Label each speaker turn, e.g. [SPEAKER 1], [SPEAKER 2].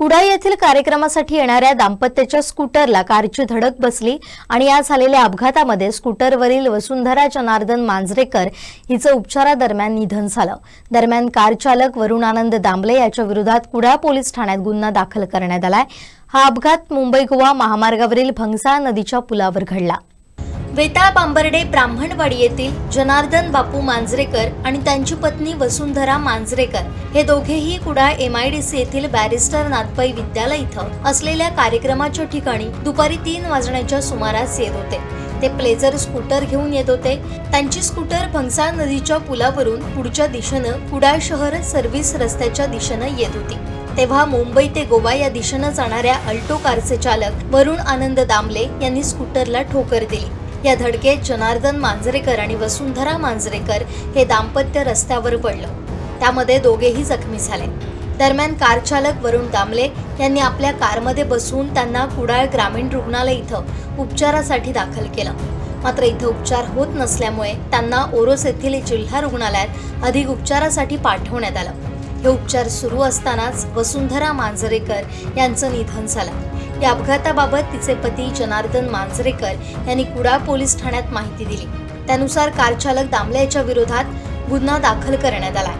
[SPEAKER 1] कुडाळ येथील कार्यक्रमासाठी येणाऱ्या दाम्पत्याच्या स्कूटरला कारची धडक बसली आणि या झालेल्या अपघातामध्ये स्कूटरवरील वसुंधरा जनार्दन मांजरेकर हिचं उपचारादरम्यान निधन झालं। दरम्यान कार चालक वरुण आनंद दामले याच्या विरोधात कुडाळ पोलीस ठाण्यात गुन्हा दाखल करण्यात आलाय। हा अपघात मुंबई गोवा महामार्गावरील भंगसाळ नदीच्या पुलावर घडला। वेताळ बांबर्डे ब्राह्मणवाडी येथील जनार्दन बापू मांजरेकर आणि त्यांची पत्नी वसुंधरा मांजरेकर हे दोघेही कुडाळ MIDC येथील बॅरिस्टर नाथपै विद्यालय इथं असलेल्या कार्यक्रमाच्या ठिकाणी दुपारी 3 वाजण्याच्या सुमारास येत होते। ते प्लेजर स्कूटर घेऊन येत होते। त्यांची स्कूटर भंगसाळ नदीच्या पुलावरून पुढच्या दिशेनं कुडाळ शहर सर्व्हिस रस्त्याच्या दिशेनं येत होती। तेव्हा मुंबई ते गोवा या दिशेनं जाणाऱ्या अल्टो कारचे चालक वरुण आनंद दामले यांनी स्कूटरला ठोकर दिली। या धडकेत जनार्दन मांजरेकर आणि वसुंधरा मांजरेकर हे दाम्पत्य रस्त्यावर पडलं। त्यामध्ये दोघेही जखमी झाले। दरम्यान कार चालक वरुण दामले यांनी आपल्या कारमध्ये बसून त्यांना कुडाळ ग्रामीण रुग्णालय इथं उपचारासाठी दाखल केलं। मात्र इथं उपचार होत नसल्यामुळे त्यांना ओरोस येथील जिल्हा रुग्णालयात अधिक उपचारासाठी पाठवण्यात आलं। हे उपचार सुरू असतानाच वसुंधरा मांजरेकर यांचं निधन झालं। या अपघाताबाबत तिचे पती जनार्दन मांजरेकर यांनी कुडाळ पोलीस ठाण्यात माहिती दिली। त्यानुसार कार चालक दामले याच्या विरोधात गुन्हा दाखल करण्यात आला।